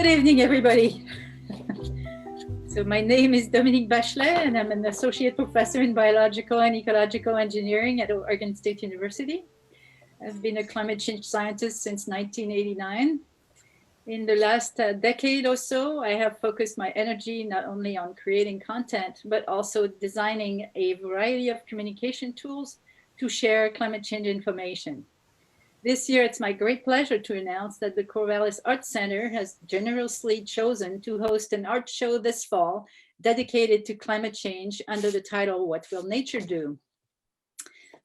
Good evening, everybody. So my name is Dominique Bachelet, and I'm an associate professor in biological and ecological engineering at Oregon State University. I've been a climate change scientist since 1989. In the last decade or so, I have focused my energy not only on creating content, but also designing a variety of communication tools to share climate change information. This year, it's my great pleasure to announce that the Corvallis Arts Center has generously chosen to host an art show this fall dedicated to climate change under the title, What Will Nature Do?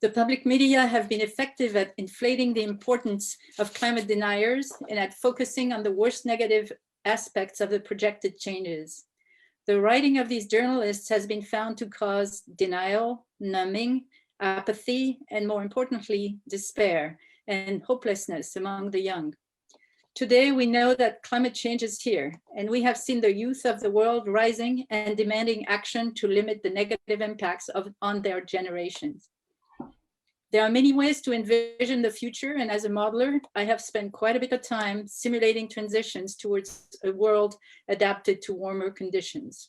The public media have been effective at inflating the importance of climate deniers and at focusing on the worst negative aspects of the projected changes. The writing of these journalists has been found to cause denial, numbing, apathy, and more importantly, despair and hopelessness among the young. Today, we know that climate change is here, and we have seen the youth of the world rising and demanding action to limit the negative impacts on their generations. There are many ways to envision the future, and as a modeler, I have spent quite a bit of time simulating transitions towards a world adapted to warmer conditions.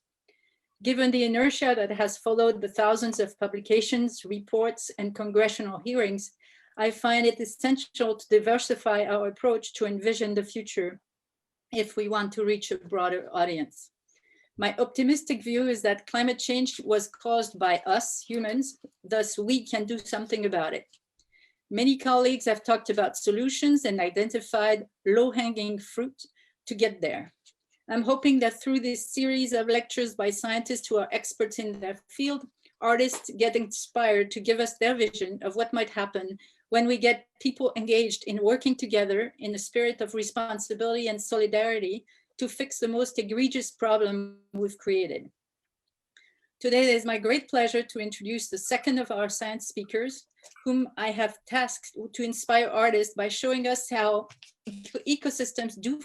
Given the inertia that has followed the thousands of publications, reports, and congressional hearings, I find it essential to diversify our approach to envision the future if we want to reach a broader audience. My optimistic view is that climate change was caused by us humans, thus we can do something about it. Many colleagues have talked about solutions and identified low-hanging fruit to get there. I'm hoping that through this series of lectures by scientists who are experts in their field, artists get inspired to give us their vision of what might happen when we get people engaged in working together in a spirit of responsibility and solidarity to fix the most egregious problem we've created. Today, it is my great pleasure to introduce the second of our science speakers, whom I have tasked to inspire artists by showing us how ecosystems do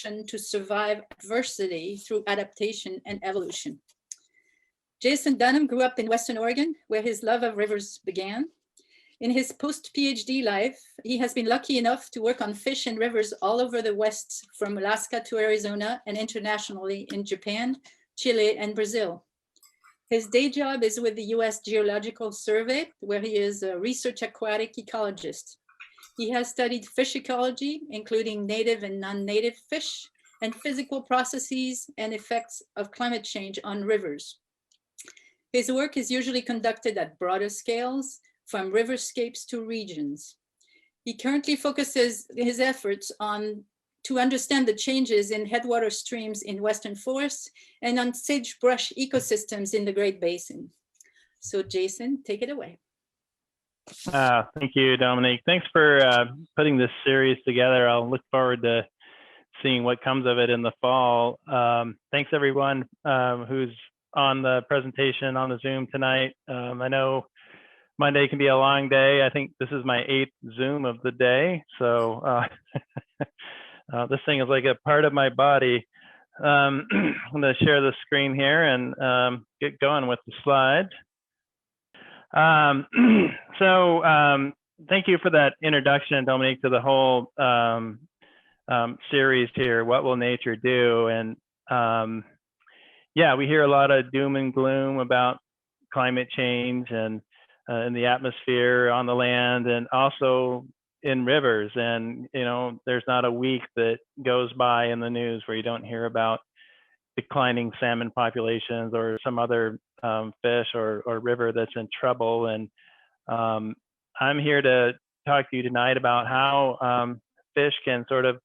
to survive adversity through adaptation and evolution. Jason Dunham grew up in Western Oregon, where his love of rivers began. In his post-PhD life, he has been lucky enough to work on fish and rivers all over the West, from Alaska to Arizona and internationally in Japan, Chile, and Brazil. His day job is with the US Geological Survey, where he is a research aquatic ecologist. He has studied fish ecology, including native and non-native fish, and physical processes and effects of climate change on rivers. His work is usually conducted at broader scales, from riverscapes to regions. He currently focuses his efforts to understand the changes in headwater streams in Western forests and on sagebrush ecosystems in the Great Basin. So Jason, take it away. Thank you, Dominique. Thanks for putting this series together. I'll look forward to seeing what comes of it in the fall. Thanks everyone who's on the presentation on the Zoom tonight. I know Monday can be a long day. I think this is my 8th Zoom of the day. So this thing is like a part of my body. I'm gonna share the screen here and get going with the slides. Thank you for that introduction, Dominique, to the whole series here, What Will Nature Do? And yeah, we hear a lot of doom and gloom about climate change and in the atmosphere, on the land, and also in rivers. And, you know, there's not a week that goes by in the news where you don't hear about declining salmon populations or some other fish or river that's in trouble. And I'm here to talk to you tonight about how fish can sort of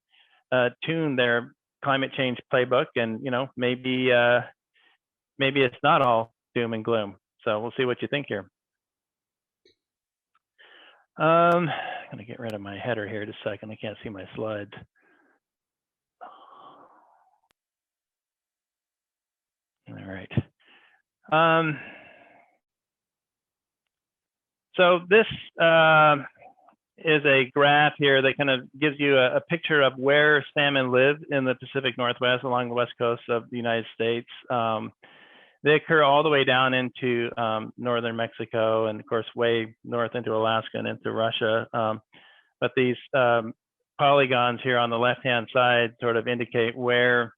tune their climate change playbook, and maybe it's not all doom and gloom. So we'll see what you think here. I'm gonna get rid of my header here just a second. I can't see my slides. All right. So this is a graph here that kind of gives you a picture of where salmon live in the Pacific Northwest along the west coast of the United States. They occur all the way down into northern Mexico and, of course, way north into Alaska and into Russia. But these polygons here on the left-hand side sort of indicate where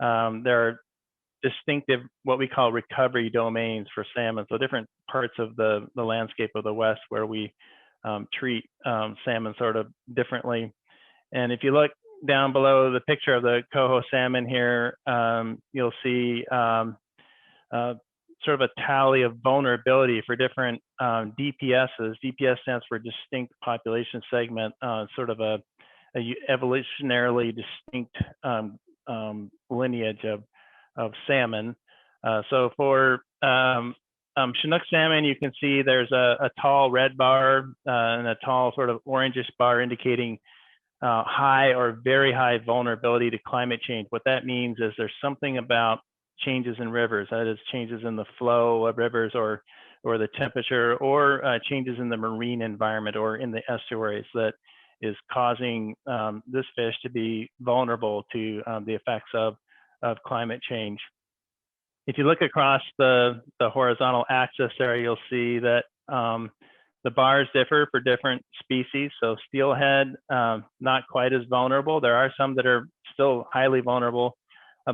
there are distinctive, what we call recovery domains for salmon. So different parts of the landscape of the West where we treat salmon sort of differently. And if you look down below the picture of the coho salmon here, you'll see sort of a tally of vulnerability for different DPSs. DPS stands for distinct population segment, sort of a evolutionarily distinct lineage of salmon. So for Chinook salmon, you can see there's a tall red bar and a tall sort of orangish bar indicating high or very high vulnerability to climate change. What that means is there's something about changes in rivers, that is changes in the flow of rivers or the temperature, or changes in the marine environment or in the estuaries that is causing this fish to be vulnerable to the effects of climate change. If you look across the horizontal axis there, you'll see that the bars differ for different species. So steelhead, not quite as vulnerable. There are some that are still highly vulnerable,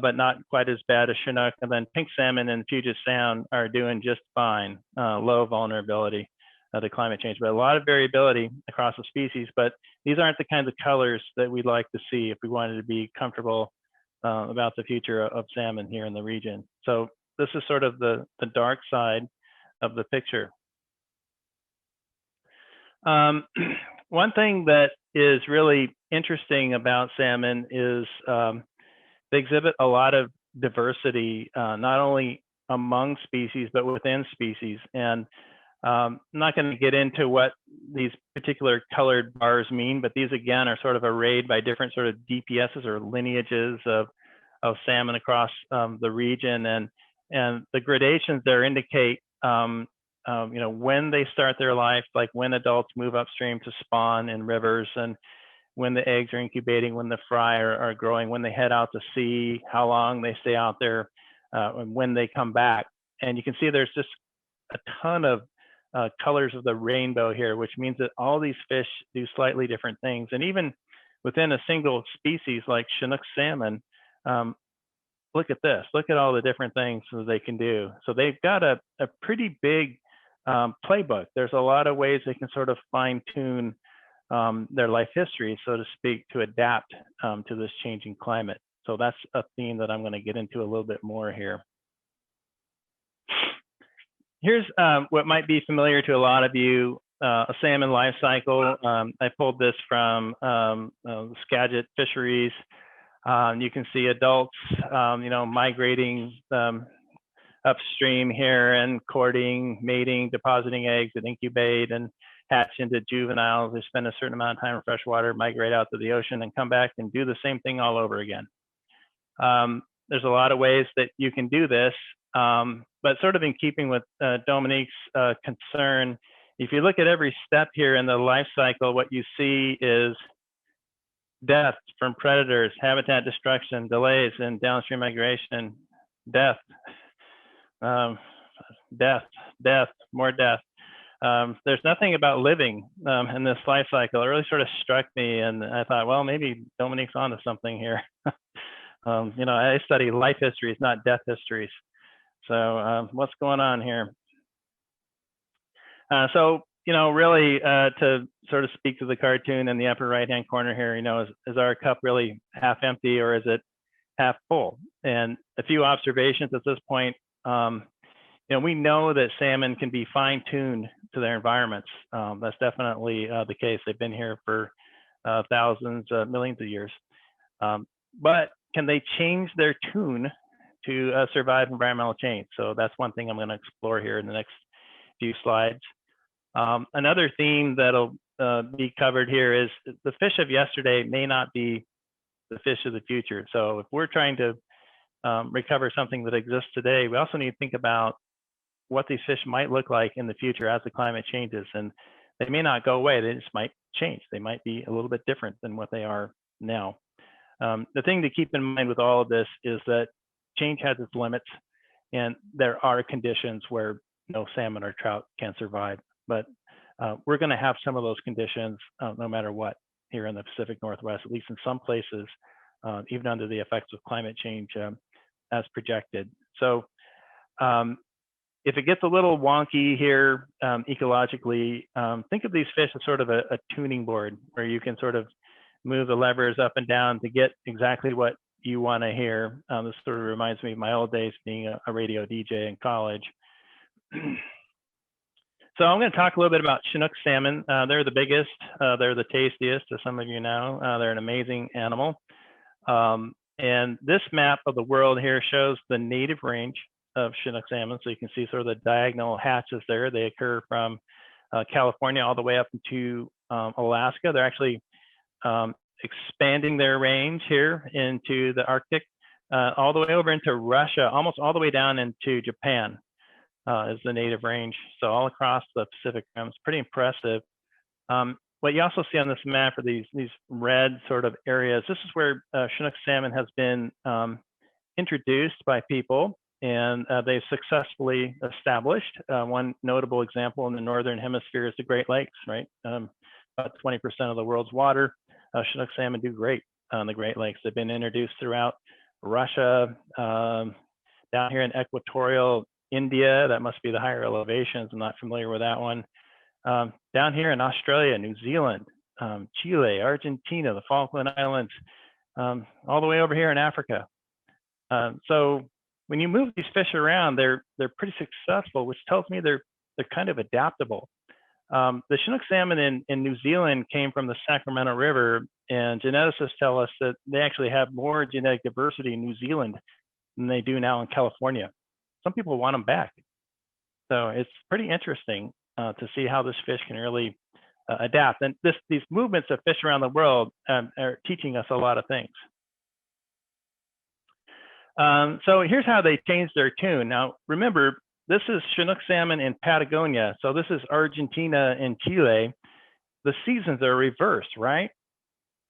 but not quite as bad as Chinook. And then pink salmon and Puget Sound are doing just fine, low vulnerability to climate change, but a lot of variability across the species. But these aren't the kinds of colors that we'd like to see if we wanted to be comfortable about the future of salmon here in the region. So this is sort of the dark side of the picture. One thing that is really interesting about salmon is they exhibit a lot of diversity, not only among species, but within species. And I'm not going to get into what these particular colored bars mean, but these again are sort of arrayed by different sort of DPSs or lineages of salmon across the region, and the gradations there indicate when they start their life, like when adults move upstream to spawn in rivers, and when the eggs are incubating, when the fry are growing, when they head out to sea, how long they stay out there, and when they come back. And you can see there's just a ton of colors of the rainbow here, which means that all these fish do slightly different things. And even within a single species like Chinook salmon, look at this, look at all the different things that they can do. So they've got a pretty big playbook. There's a lot of ways they can sort of fine tune their life history, so to speak, to adapt to this changing climate. So that's a theme that I'm going to get into a little bit more here. Here's what might be familiar to a lot of you, a salmon life cycle. I pulled this from the Skagit fisheries. You can see adults, migrating upstream here and courting, mating, depositing eggs that incubate and hatch into juveniles. They spend a certain amount of time in freshwater, migrate out to the ocean, and come back and do the same thing all over again. There's a lot of ways that you can do this, but sort of in keeping with Dominique's concern, if you look at every step here in the life cycle, what you see is death from predators, habitat destruction, delays in downstream migration, death, more death. There's nothing about living in this life cycle. It really sort of struck me, and I thought, well, maybe Dominique's onto something here. I study life histories, not death histories. So what's going on here? Really to sort of speak to the cartoon in the upper right-hand corner here, is our cup really half empty or is it half full? And a few observations at this point. We know that salmon can be fine-tuned to their environments. That's definitely the case. They've been here for thousands, millions of years. But can they change their tune to survive environmental change? So that's one thing I'm going to explore here in the next few slides. Another theme that'll be covered here is the fish of yesterday may not be the fish of the future. So if we're trying to recover something that exists today, we also need to think about what these fish might look like in the future as the climate changes. And they may not go away, they just might change. They might be a little bit different than what they are now. The thing to keep in mind with all of this is that change has its limits, and there are conditions where no salmon or trout can survive. But we're going to have some of those conditions no matter what here in the Pacific Northwest, at least in some places, even under the effects of climate change as projected. So if it gets a little wonky here ecologically, think of these fish as sort of a tuning board where you can sort of move the levers up and down to get exactly what you want to hear. This sort of reminds me of my old days being a radio DJ in college. So I'm going to talk a little bit about Chinook salmon. They're the biggest, they're the tastiest, as some of you know. They're an amazing animal. And this map of the world here shows the native range of Chinook salmon. So you can see sort of the diagonal hatches there. They occur from California all the way up into Alaska. They're actually expanding their range here into the Arctic, all the way over into Russia, almost all the way down into Japan is the native range. So all across the Pacific Rim, it's pretty impressive. What you also see on this map are these red sort of areas. This is where Chinook salmon has been introduced by people, and they've successfully established. One notable example in the Northern Hemisphere is the Great Lakes, right? About 20% of the world's water. Chinook salmon do great on the Great Lakes. They've been introduced throughout Russia, down here in equatorial India. That must be the higher elevations. I'm not familiar with that one. Down here in Australia, New Zealand, Chile, Argentina, the Falkland Islands, all the way over here in Africa. So when you move these fish around, they're pretty successful, which tells me they're kind of adaptable. The Chinook salmon in New Zealand came from the Sacramento River, and geneticists tell us that they actually have more genetic diversity in New Zealand than they do now in California. Some people want them back. So it's pretty interesting to see how this fish can really adapt. And these movements of fish around the world are teaching us a lot of things. So here's how they change their tune. Now, remember, this is Chinook salmon in Patagonia. So this is Argentina and Chile. The seasons are reversed, right?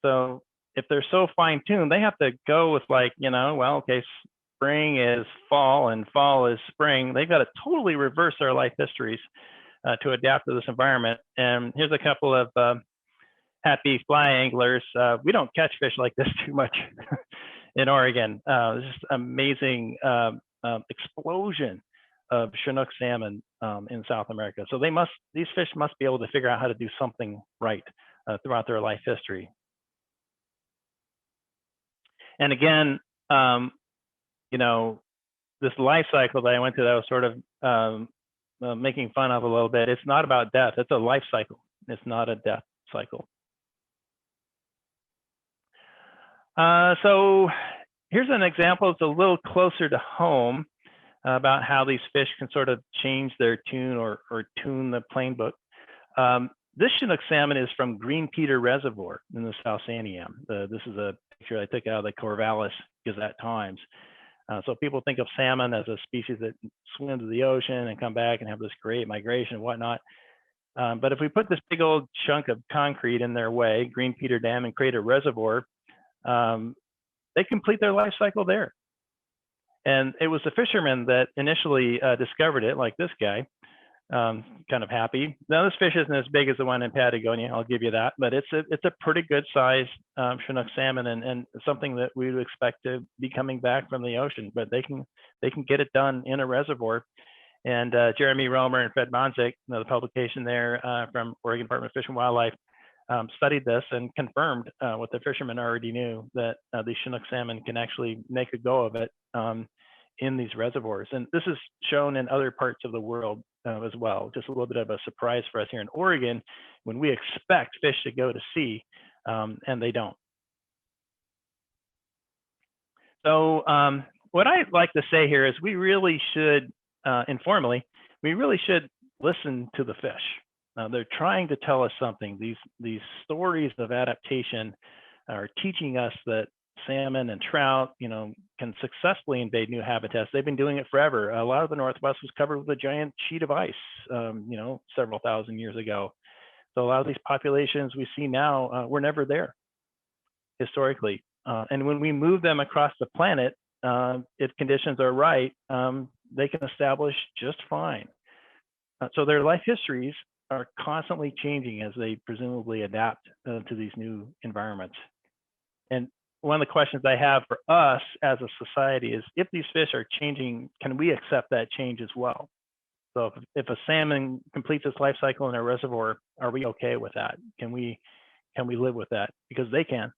So if they're so fine-tuned, they have to go with like, you know, well, okay, spring is fall and fall is spring. They've got to totally reverse their life histories to adapt to this environment. And here's a couple of happy fly anglers. We don't catch fish like this too much in Oregon. It's just amazing explosion of Chinook salmon in South America. So these fish must be able to figure out how to do something right throughout their life history. And again, you know, this life cycle that I went through that I was sort of making fun of a little bit, it's not about death. It's a life cycle. It's not a death cycle. So here's an example. It's a little closer to home about how these fish can sort of change their tune or tune the Playbook. This Chinook salmon is from Green Peter Reservoir in the South Santiam. This is a picture I took out of the Corvallis Gazette Times. So people think of salmon as a species that swim to the ocean and come back and have this great migration and whatnot. But if we put this big old chunk of concrete in their way, Green Peter Dam, and create a reservoir, they complete their life cycle there. And it was the fishermen that initially discovered it, like this guy, kind of happy. Now this fish isn't as big as the one in Patagonia, I'll give you that, but it's a pretty good size Chinook salmon, and something that we would expect to be coming back from the ocean, but they can get it done in a reservoir. And Jeremy Romer and Fred Monzik, the publication there from Oregon Department of Fish and Wildlife, studied this and confirmed what the fishermen already knew, that these Chinook salmon can actually make a go of it in these reservoirs. And this is shown in other parts of the world as well. Just a little bit of a surprise for us here in Oregon when we expect fish to go to sea and they don't. So what I'd like to say here is we really should, informally, we really should listen to the fish. They're trying to tell us something. These stories of adaptation are teaching us that salmon and trout, you know, can successfully invade new habitats. They've been doing it forever. A lot of the Northwest was covered with a giant sheet of ice, you know, several thousand years ago. So a lot of these populations we see now were never there historically. And when we move them across the planet, if conditions are right, they can establish just fine. So their life histories are constantly changing as they presumably adapt to these new environments. And one of the questions I have for us as a society is, if these fish are changing, can we accept that change as well? So if a salmon completes its life cycle in a reservoir, are we okay with that? Can we live with that? Because they can.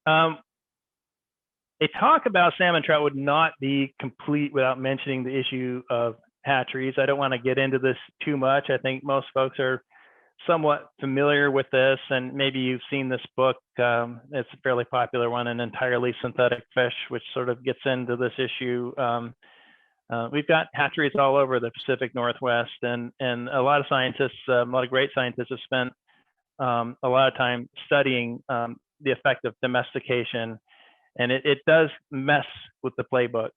A talk about salmon trout would not be complete without mentioning the issue of hatcheries. I don't want to get into this too much. I think most folks are somewhat familiar with this, and maybe you've seen this book. It's a fairly popular one, An Entirely Synthetic Fish, which sort of gets into this issue. We've got hatcheries all over the Pacific Northwest, and a lot of scientists, a lot of great scientists have spent a lot of time studying the effect of domestication, and it does mess with the playbook.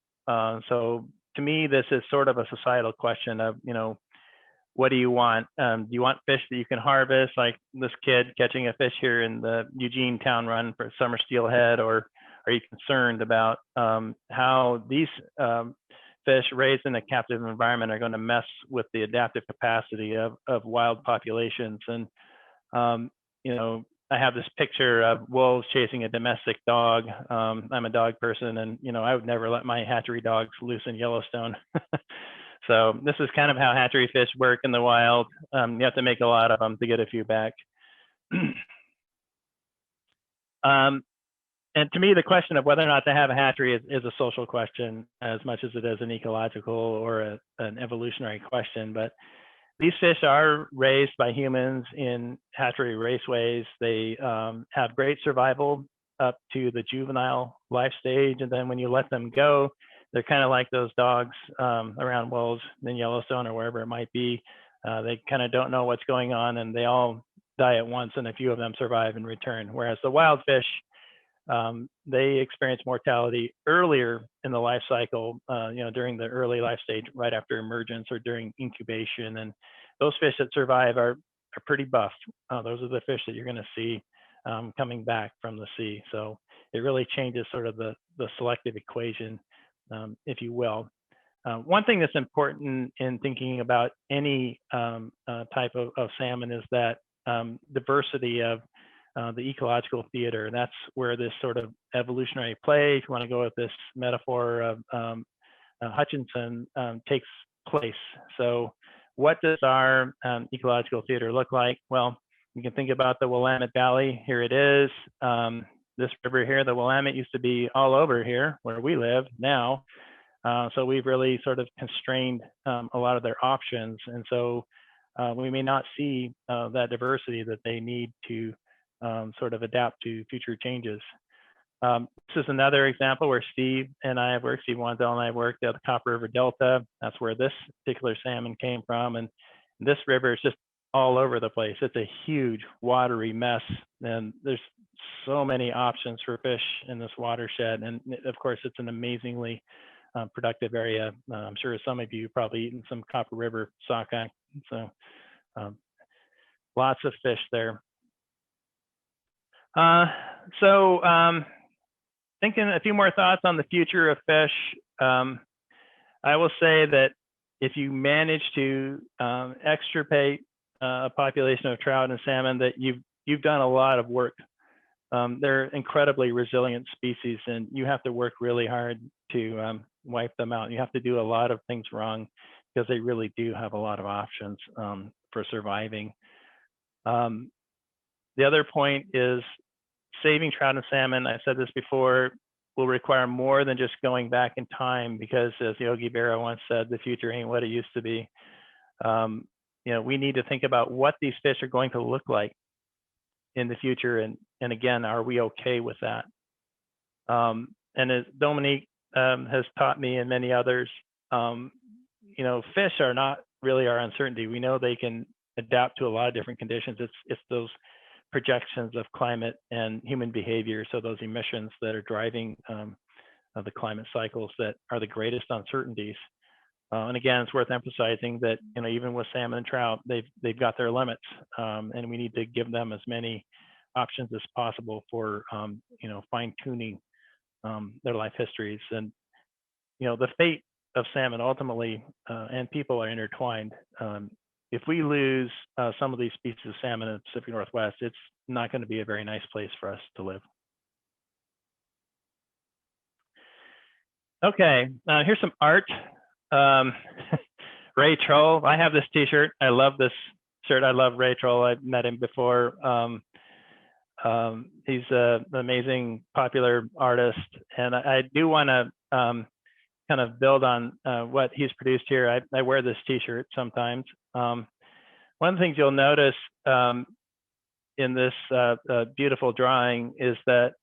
So to me, this is sort of a societal question of, what do you want? Do you want fish that you can harvest, like this kid catching a fish here in the Eugene Town Run for summer steelhead, or are you concerned about how these fish raised in a captive environment are going to mess with the adaptive capacity of wild populations? And I have this picture of wolves chasing a domestic dog. I'm a dog person, and I would never let my hatchery dogs loose in Yellowstone. So this is kind of how hatchery fish work in the wild. You have to make a lot of them to get a few back. And to me, the question of whether or not to have a hatchery is a social question as much as it is an ecological or an evolutionary question. But these fish are raised by humans in hatchery raceways. They have great survival up to the juvenile life stage. And then when you let them go, they're kind of like those dogs around wolves in Yellowstone or wherever it might be. They kind of don't know what's going on, and they all die at once, and a few of them survive and return. Whereas the wild fish, they experience mortality earlier in the life cycle, during the early life stage, right after emergence or during incubation. And those fish that survive are pretty buff. Those are the fish that you're going to see coming back from the sea. So it really changes sort of the selective equation, if you will. One thing that's important in thinking about any type of salmon is that diversity of the ecological theater. That's where this sort of evolutionary play, if you want to go with this metaphor of Hutchinson, takes place. So what does our ecological theater look like? Well, you can think about the Willamette Valley. Here it is. This river here, the Willamette, used to be all over here where we live now. So we've really sort of constrained a lot of their options. And so we may not see that diversity that they need to sort of adapt to future changes. This is another example where Steve and I have worked, Steve Wanzel and I have worked at the Copper River Delta. That's where this particular salmon came from. And this river is just all over the place. It's a huge watery mess, and there's so many options for fish in this watershed. And of course, it's an amazingly productive area. I'm sure some of you probably eaten some Copper River sockeye. So lots of fish there. Thinking a few more thoughts on the future of fish. I will say that if you manage to extirpate a population of trout and salmon, that you've done a lot of work. They're incredibly resilient species, and you have to work really hard to wipe them out. You have to do a lot of things wrong because they really do have a lot of options for surviving. The other point is saving trout and salmon. I said this before, will require more than just going back in time, because as Yogi Berra once said, the future ain't what it used to be. We need to think about what these fish are going to look like in the future. And again, are we okay with that? And as Dominique has taught me and many others, fish are not really our uncertainty. We know they can adapt to a lot of different conditions. It's those projections of climate and human behavior, so those emissions that are driving the climate cycles, that are the greatest uncertainties. And again, it's worth emphasizing that even with salmon and trout, they've got their limits, and we need to give them as many options as possible for fine tuning their life histories. And the fate of salmon ultimately, and people are intertwined. If we lose some of these species of salmon in the Pacific Northwest, it's not going to be a very nice place for us to live. Okay, here's some art. Ray Troll, I have this t-shirt. I love this shirt. I love Ray Troll. I've met him before. He's an amazing, popular artist. And I do want to kind of build on what he's produced here. I wear this t-shirt sometimes. One of the things you'll notice in this beautiful drawing is that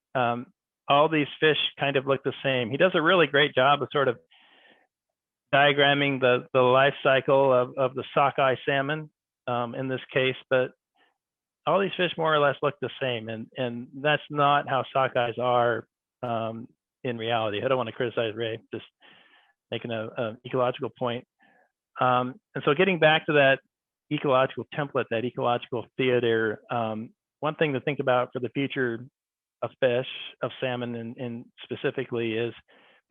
all these fish kind of look the same. He does a really great job of sort of diagramming the life cycle of the sockeye salmon in this case, but all these fish more or less look the same, and that's not how sockeyes are in reality. I don't want to criticize Ray, just making an ecological point. And so getting back to that ecological template, that ecological theater, one thing to think about for the future of fish, of salmon and specifically, is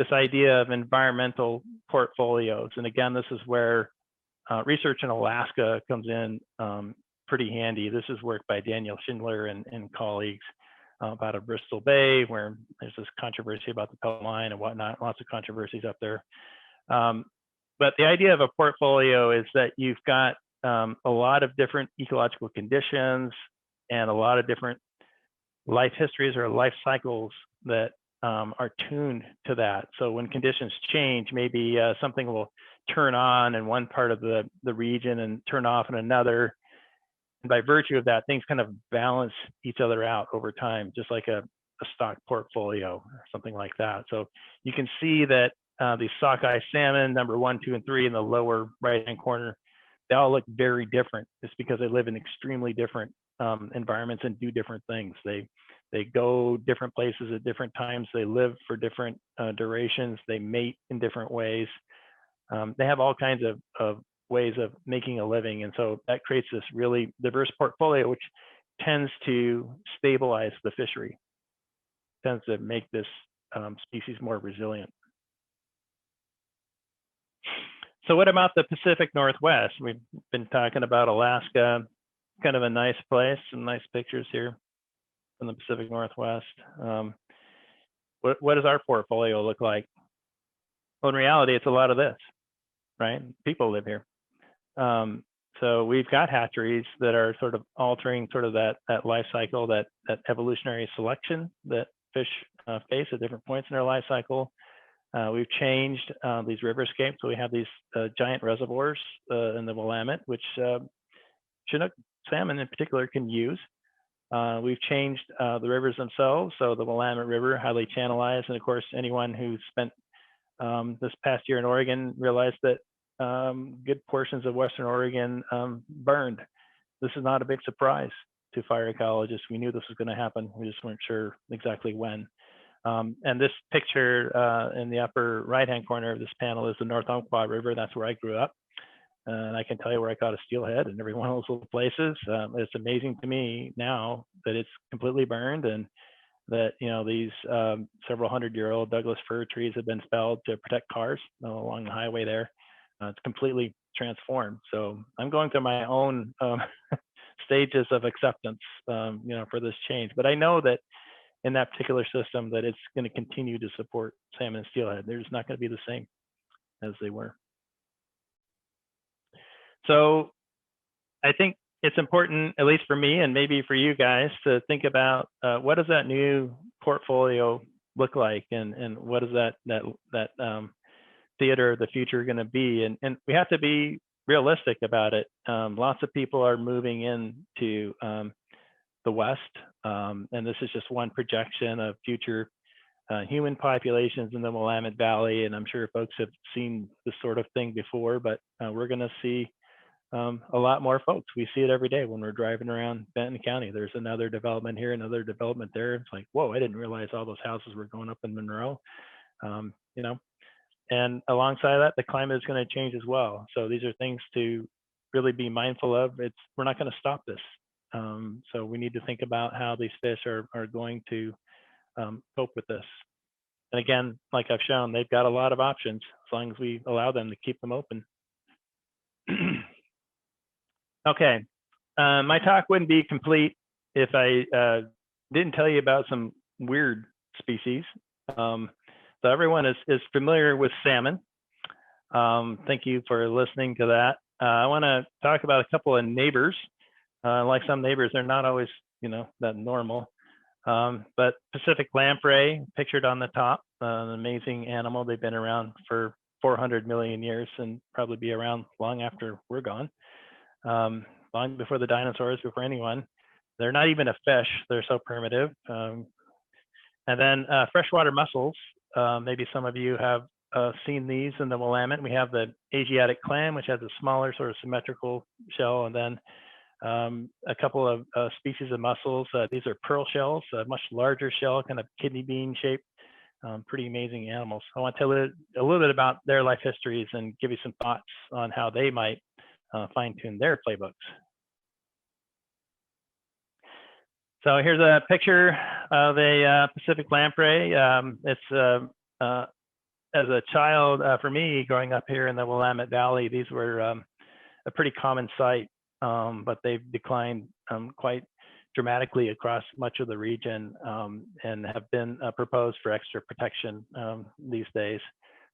this idea of environmental portfolios. And again, this is where research in Alaska comes in pretty handy. This is work by Daniel Schindler and colleagues out of Bristol Bay, where there's this controversy about the pellet line and whatnot, lots of controversies up there. But the idea of a portfolio is that you've got a lot of different ecological conditions and a lot of different life histories or life cycles that are tuned to that. So when conditions change, maybe something will turn on in one part of the region and turn off in another. And by virtue of that, things kind of balance each other out over time, just like a stock portfolio or something like that. So you can see that these sockeye salmon, number 1, 2, and 3 in the lower right-hand corner, they all look very different. It's because they live in extremely different environments and do different things. They go different places at different times. They live for different durations. They mate in different ways. They have all kinds of ways of making a living. And so that creates this really diverse portfolio, which tends to stabilize the fishery, tends to make this species more resilient. So what about the Pacific Northwest? We've been talking about Alaska, kind of a nice place, some nice pictures here from the Pacific Northwest. What does our portfolio look like? Well, in reality, it's a lot of this, right? People live here. So we've got hatcheries that are sort of altering sort of that life cycle, that evolutionary selection that fish face at different points in their life cycle. We've changed these riverscapes. So we have these giant reservoirs in the Willamette, which Chinook salmon in particular can use. We've changed the rivers themselves. So the Willamette River, highly channelized. And of course, anyone who spent this past year in Oregon realized that good portions of Western Oregon burned. This is not a big surprise to fire ecologists. We knew this was going to happen. We just weren't sure exactly when. And this picture in the upper right-hand corner of this panel is the North Umpqua River. That's where I grew up. And I can tell you where I caught a steelhead in every one of those little places. It's amazing to me now that it's completely burned, and that these several hundred-year-old Douglas fir trees have been felled to protect cars along the highway there. It's completely transformed. So I'm going through my own stages of acceptance, for this change. But I know that in that particular system, that it's going to continue to support salmon and steelhead. They're just not going to be the same as they were. So I think it's important, at least for me and maybe for you guys, to think about what does that new portfolio look like, and what is that theater of the future going to be? And we have to be realistic about it. Lots of people are moving into the West, and this is just one projection of future human populations in the Willamette Valley. And I'm sure folks have seen this sort of thing before, but we're going to see a lot more folks. We see it every day when we're driving around Benton County. There's another development here, another development there. It's like, whoa, I didn't realize all those houses were going up in Monroe. And alongside of that, the climate is going to change as well. So these are things to really be mindful of. We're not going to stop this. So we need to think about how these fish are going to cope with this. And again, like I've shown, they've got a lot of options as long as we allow them to keep them open. Okay, my talk wouldn't be complete if I didn't tell you about some weird species. So everyone is familiar with salmon. Thank you for listening to that. I want to talk about a couple of neighbors. Like some neighbors, they're not always, that normal. But Pacific lamprey, pictured on the top, an amazing animal. They've been around for 400 million years and probably be around long after we're gone. Long before the dinosaurs, before anyone. They're not even a fish. They're so primitive. And then freshwater mussels. Maybe some of you have seen these in the Willamette. We have the Asiatic clam, which has a smaller sort of symmetrical shell, and then a couple of species of mussels. These are pearl shells, a much larger shell, kind of kidney bean shaped. Pretty amazing animals. I want to tell you a little bit about their life histories and give you some thoughts on how they might fine-tune their playbooks. So here's a picture of a Pacific lamprey. It's as a child, for me, growing up here in the Willamette Valley, these were a pretty common sight, but they've declined quite dramatically across much of the region and have been proposed for extra protection these days.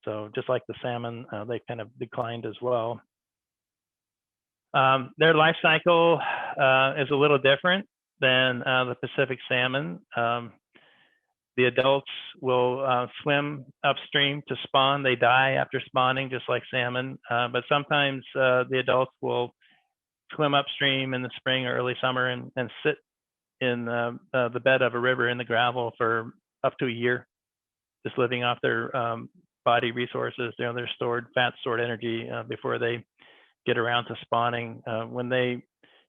So just like the salmon, they kind of declined as well. Their life cycle is a little different than the Pacific salmon. The adults will swim upstream to spawn. They die after spawning, just like salmon. But sometimes the adults will swim upstream in the spring or early summer and sit in the bed of a river in the gravel for up to a year, just living off their body resources, their fat stored energy before they get around to spawning. When they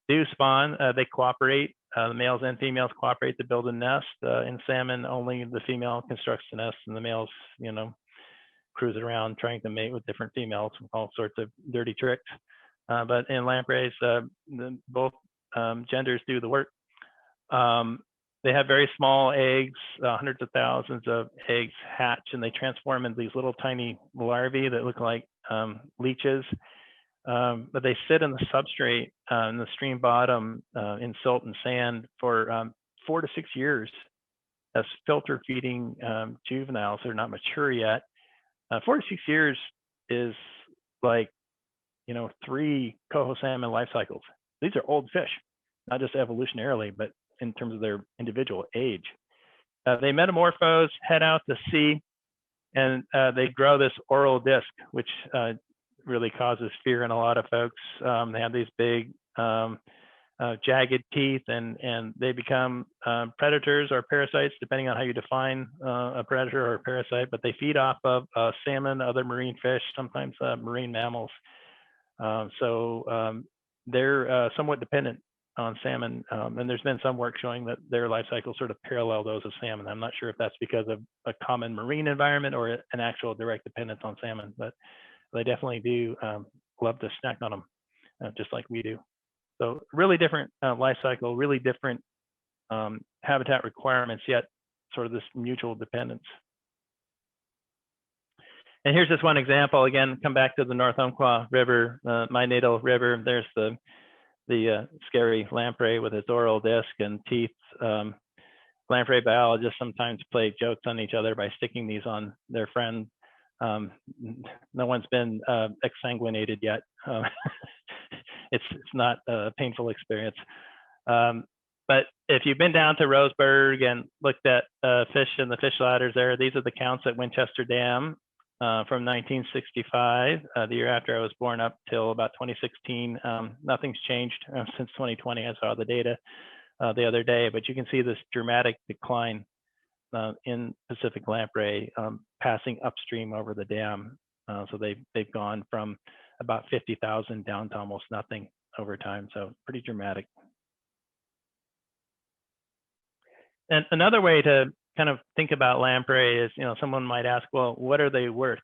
do spawn, they cooperate. The males and females cooperate to build a nest. In salmon, only the female constructs the nest, and the males, cruise around trying to mate with different females, all sorts of dirty tricks. But in lampreys, both genders do the work. They have very small eggs, hundreds of thousands of eggs hatch, and they transform into these little tiny larvae that look like leeches. But they sit in the substrate in the stream bottom in silt and sand for 4 to 6 years as filter feeding juveniles. They're not mature yet. 4 to 6 years is like, 3 coho salmon life cycles. These are old fish, not just evolutionarily, but in terms of their individual age. They metamorphose, head out to sea, and they grow this oral disc, which really causes fear in a lot of folks. They have these big jagged teeth, and they become predators or parasites, depending on how you define a predator or a parasite, but they feed off of salmon, other marine fish, sometimes marine mammals. So they're somewhat dependent on salmon, and there's been some work showing that their life cycles sort of parallel those of salmon. I'm not sure if that's because of a common marine environment or an actual direct dependence on salmon, but they definitely do love to snack on them, just like we do. So really different life cycle, really different habitat requirements, yet sort of this mutual dependence. And here's just one example. Again, come back to the North Umpqua River, my natal river. There's the scary lamprey with its oral disc and teeth. Lamprey biologists sometimes play jokes on each other by sticking these on their friends. No one's been exsanguinated yet. It's not a painful experience. But if you've been down to Roseburg and looked at fish in the fish ladders there, these are the counts at Winchester Dam from 1965, the year after I was born, up till about 2016. Nothing's changed since 2020. I saw the data the other day, but you can see this dramatic decline in Pacific lamprey passing upstream over the dam. So they've gone from about 50,000 down to almost nothing over time. So pretty dramatic. And another way to kind of think about lamprey is, someone might ask, well, what are they worth?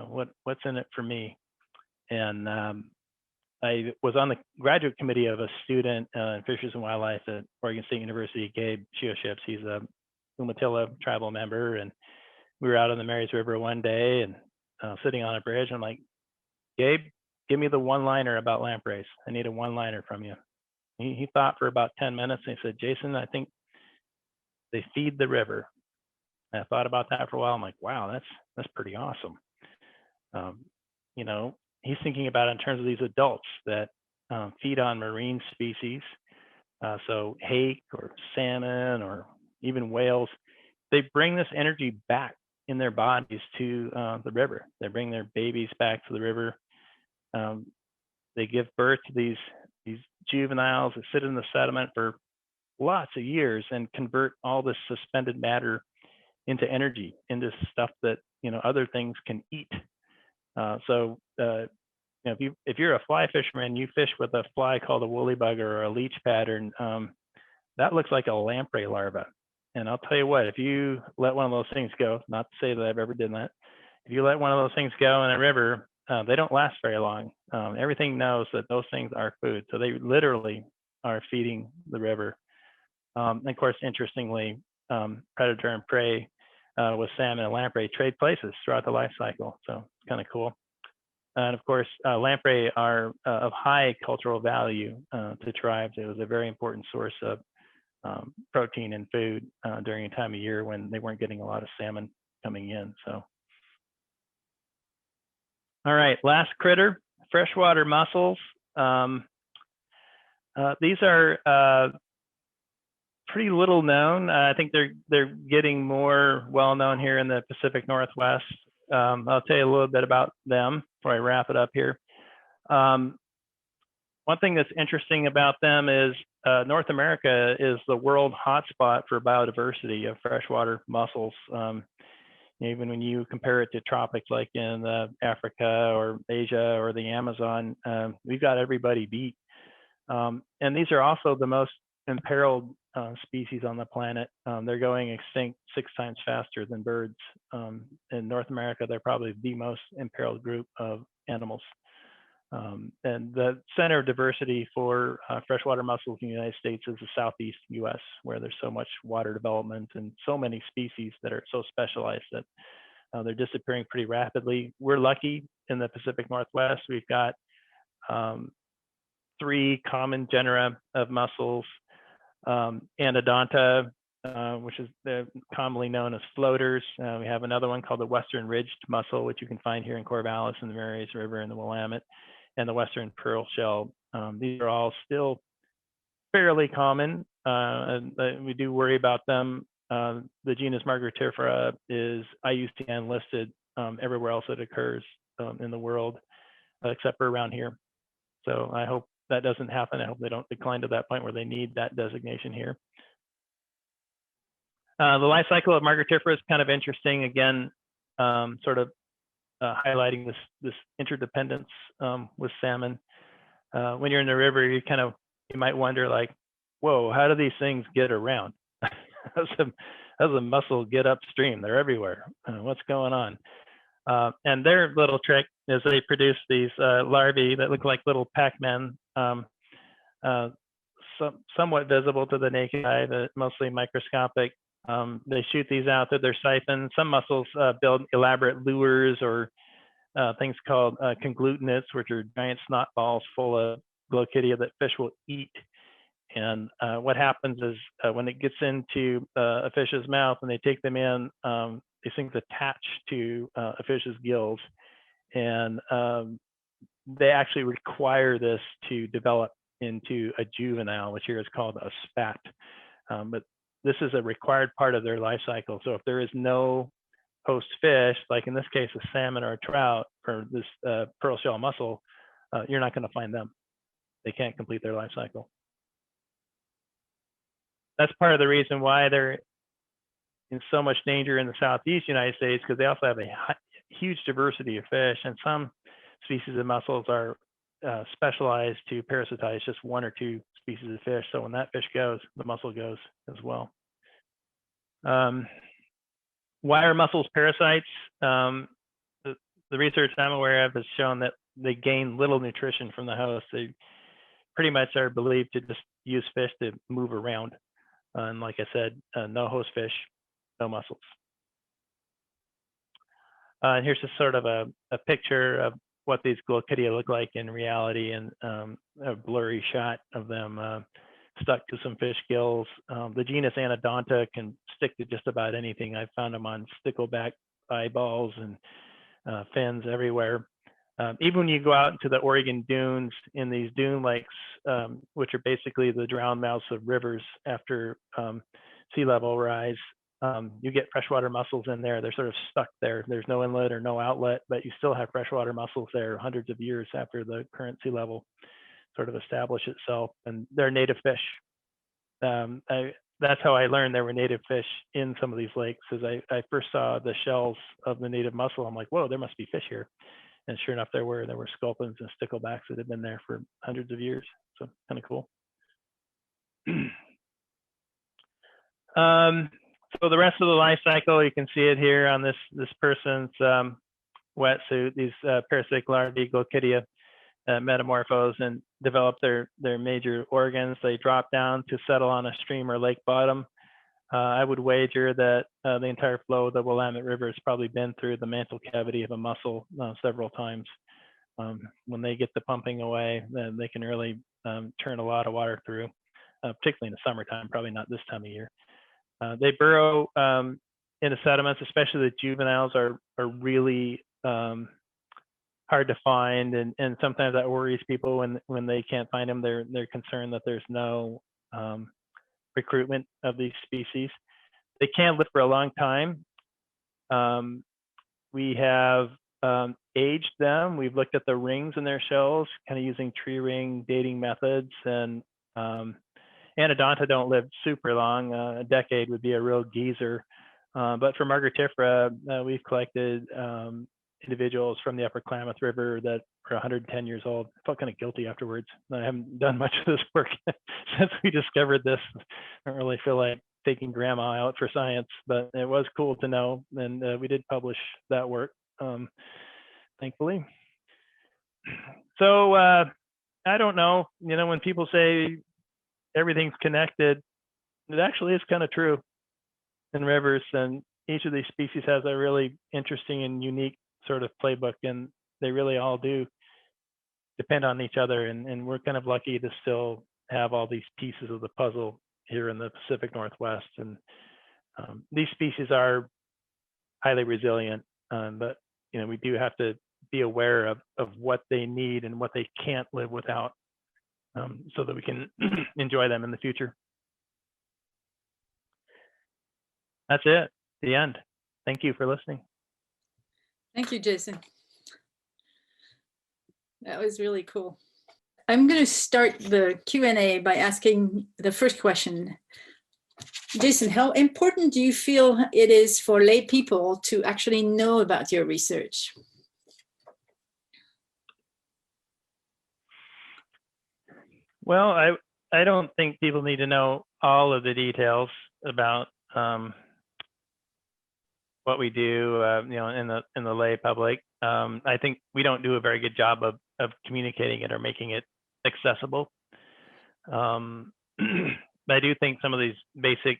What's in it for me? And I was on the graduate committee of a student in Fisheries and Wildlife at Oregon State University, Gabe Shioships. He's a Umatilla tribal member, and we were out on the Marys River one day and sitting on a bridge. I'm like, Gabe, give me the one-liner about lampreys. I need a one-liner from you. He thought for about 10 minutes and he said, Jason, I think they feed the river. And I thought about that for a while. I'm like, wow, that's pretty awesome. You know, he's thinking about it in terms of these adults that feed on marine species. So hake or salmon or even whales, they bring this energy back in their bodies to the river. They bring their babies back to the river. They give birth to these juveniles that sit in the sediment for lots of years and convert all this suspended matter into energy, into stuff that, you know, other things can eat. So you know, if you're a fly fisherman, you fish with a fly called a woolly bugger or a leech pattern, that looks like a lamprey larva. And I'll tell you what, if you let one of those things go, not to say that I've ever done that, if you let one of those things go in a river, they don't last very long. Everything knows that those things are food. So they literally are feeding the river. And of course, interestingly, predator and prey with salmon and lamprey trade places throughout the life cycle. So it's kind of cool. And of course, lamprey are of high cultural value to tribes. It was a very important source of protein and food during a time of year when they weren't getting a lot of salmon coming in. So, all right, last critter, freshwater mussels. These are pretty little known. I think they're getting more well known here in the Pacific Northwest. I'll tell you a little bit about them before I wrap it up here. One thing that's interesting about them is North America is the world hotspot for biodiversity of freshwater mussels. Even when you compare it to tropics like in Africa or Asia or the Amazon, we've got everybody beat. And these are also the most imperiled species on the planet. They're going extinct 6 times faster than birds. In North America, they're probably the most imperiled group of animals. And the center of diversity for freshwater mussels in the United States is the Southeast US, where there's so much water development and so many species that are so specialized that they're disappearing pretty rapidly. We're lucky in the Pacific Northwest. We've got 3 common genera of mussels. Anodonta, which is commonly known as floaters. We have another one called the Western Ridged mussel, which you can find here in Corvallis and the Marys River and the Willamette, and the Western Pearl Shell. These are all still fairly common, and we do worry about them. The genus Margaritifera is IUCN listed everywhere else it occurs in the world, except for around here. So I hope that doesn't happen. I hope they don't decline to that point where they need that designation here. The life cycle of Margaritifera is kind of interesting. Again, sort of highlighting this interdependence with salmon. When you're in the river, you might wonder, like, whoa, how do these things get around? How's a mussel get upstream? They're everywhere. What's going on? And their little trick is they produce these larvae that look like little Pac-Man, somewhat visible to the naked eye, but mostly microscopic. They shoot these out through their siphon. Some mussels build elaborate lures or things called conglutinates, which are giant snot balls full of glochidia that fish will eat. And what happens is when it gets into a fish's mouth and they take them in, these things attach to a fish's gills, and they actually require this to develop into a juvenile, which here is called a spat. But this is a required part of their life cycle. So if there is no host fish, like in this case, a salmon or a trout or this pearl shell mussel, you're not going to find them. They can't complete their life cycle. That's part of the reason why they're in so much danger in the Southeast United States, because they also have a huge diversity of fish, and some species of mussels are specialized to parasitize just 1 or 2 species of fish. So when that fish goes, the mussel goes as well. Why are mussels parasites? The research I'm aware of has shown that they gain little nutrition from the host. They pretty much are believed to just use fish to move around. And like I said, no host fish, no mussels. Here's just sort of a picture of what these Glochidia look like in reality, and a blurry shot of them stuck to some fish gills. The genus Anodonta can stick to just about anything. I've found them on stickleback eyeballs and fins everywhere. Even when you go out into the Oregon dunes, in these dune lakes, which are basically the drowned mouths of rivers after sea level rise, you get freshwater mussels in there. They're sort of stuck there. There's no inlet or no outlet, but you still have freshwater mussels there hundreds of years after the current sea level sort of establish itself, and they're native fish. That's how I learned there were native fish in some of these lakes. As I first saw the shells of the native mussel, I'm like, whoa, there must be fish here. And sure enough, there were sculpins and sticklebacks that had been there for hundreds of years. So kind of cool. So the rest of the life cycle, you can see it here on this person's wetsuit. These parasitic larvae, Glochidia, metamorphose and develop their major organs. They drop down to settle on a stream or lake bottom. I would wager that the entire flow of the Willamette River has probably been through the mantle cavity of a mussel several times. When they get the pumping away, then they can really turn a lot of water through, particularly in the summertime, probably not this time of year. They burrow into sediments, especially the juveniles are really hard to find, and sometimes that worries people when they can't find them. They're concerned that there's no recruitment of these species. They can live for a long time. We have aged them. We've looked at the rings in their shells, kind of using tree ring dating methods, and Anodonta don't live super long. A decade would be a real geezer. But for Margaretifera, we've collected individuals from the Upper Klamath River that are 110 years old. I felt kind of guilty afterwards. I haven't done much of this work since we discovered this. I don't really feel like taking grandma out for science, but it was cool to know. And we did publish that work, thankfully. So I don't know, when people say everything's connected, it actually is kind of true in rivers, and each of these species has a really interesting and unique sort of playbook, and they really all do depend on each other, and we're kind of lucky to still have all these pieces of the puzzle here in the Pacific Northwest. And these species are highly resilient, but we do have to be aware of what they need and what they can't live without, so that we can enjoy them in the future. That's it, the end. Thank you for listening. Thank you, Jason. That was really cool. I'm going to start the Q&A by asking the first question. Jason, how important do you feel it is for lay people to actually know about your research? Well, I don't think people need to know all of the details about what we do, in the lay public. I think we don't do a very good job of communicating it or making it accessible. I do think some of these basic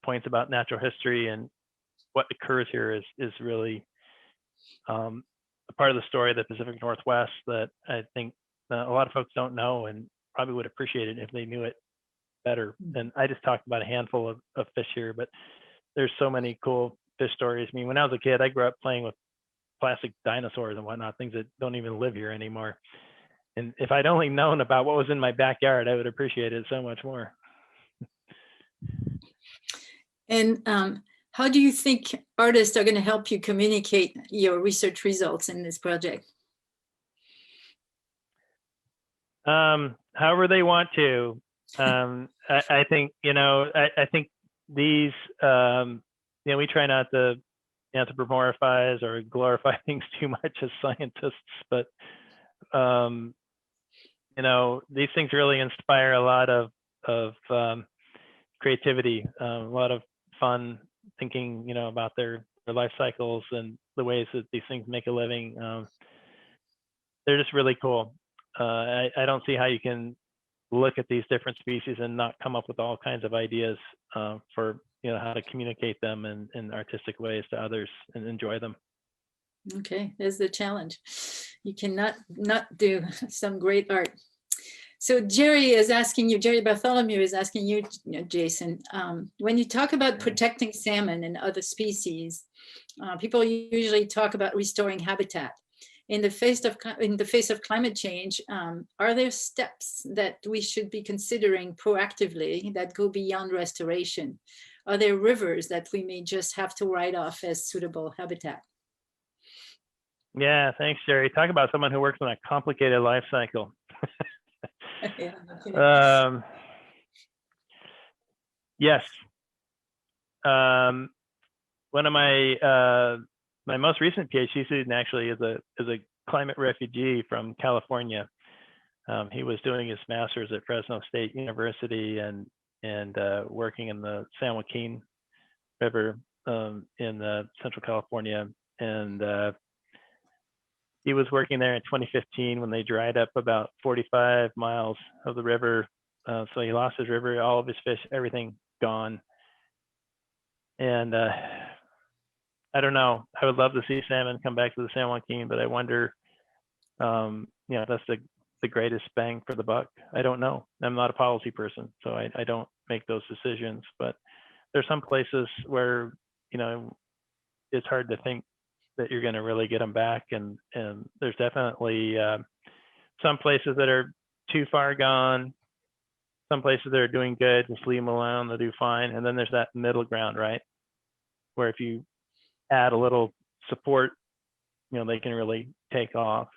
points about natural history and what occurs here is really a part of the story of the Pacific Northwest that I think a lot of folks don't know, and probably would appreciate it if they knew it better. And I just talked about a handful of fish here, but there's so many cool fish stories. I mean, when I was a kid, I grew up playing with plastic dinosaurs and whatnot, things that don't even live here anymore. And if I'd only known about what was in my backyard, I would appreciate it so much more. And how do you think artists are going to help you communicate your research results in this project? However they want to. I think, I think these, we try not to anthropomorphize or glorify things too much as scientists, but these things really inspire a lot of creativity, a lot of fun thinking, about their life cycles and the ways that these things make a living. They're just really cool. I don't see how you can look at these different species and not come up with all kinds of ideas for how to communicate them in artistic ways to others and enjoy them. Okay, there's the challenge. You cannot not do some great art. So Jerry is asking you, Jerry Bartholomew is asking you, Jason, when you talk about protecting salmon and other species, people usually talk about restoring habitat. In the face of climate change, are there steps that we should be considering proactively that go beyond restoration? Are there rivers that we may just have to write off as suitable habitat? Yeah, thanks, Jerry. Talk about someone who works on a complicated life cycle. Yeah, no Yes. One of my my most recent PhD student actually is a climate refugee from California. He was doing his master's at Fresno State University and working in the San Joaquin River in Central California, and he was working there in 2015 when they dried up about 45 miles of the river. So he lost his river, all of his fish, everything gone. And I don't know. I would love to see salmon come back to the San Joaquin, but I wonder, that's the greatest bang for the buck. I don't know. I'm not a policy person, so I don't make those decisions. But there's some places where, it's hard to think that you're going to really get them back. And there's definitely some places that are too far gone, some places that are doing good, just leave them alone, they'll do fine. And then there's that middle ground, right? Where if you add a little support, they can really take off.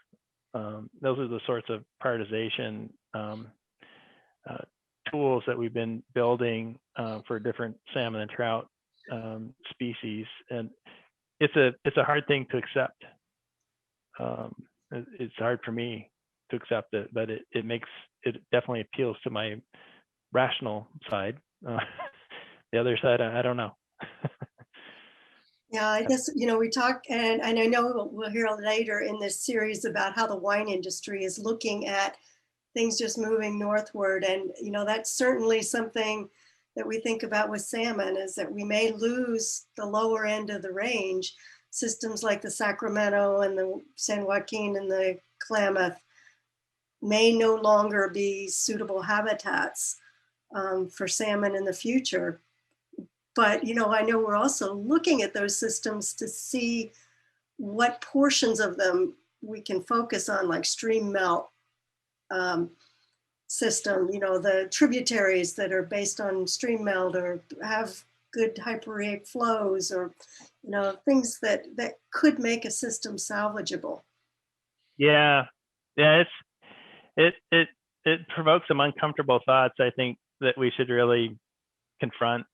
Those are the sorts of prioritization tools that we've been building for different salmon and trout species. And it's a hard thing to accept. It's hard for me to accept it, but it definitely appeals to my rational side. The other side, I don't know. Yeah, I guess, we talk, and I know we'll hear later in this series about how the wine industry is looking at things just moving northward. And, that's certainly something that we think about with salmon, is that we may lose the lower end of the range. Systems like the Sacramento and the San Joaquin and the Klamath may no longer be suitable habitats for salmon in the future. But, I know we're also looking at those systems to see what portions of them we can focus on, like stream melt system, the tributaries that are based on stream melt or have good hyporheic flows, or, things that could make a system salvageable. Yeah. It provokes some uncomfortable thoughts, I think, that we should really confront.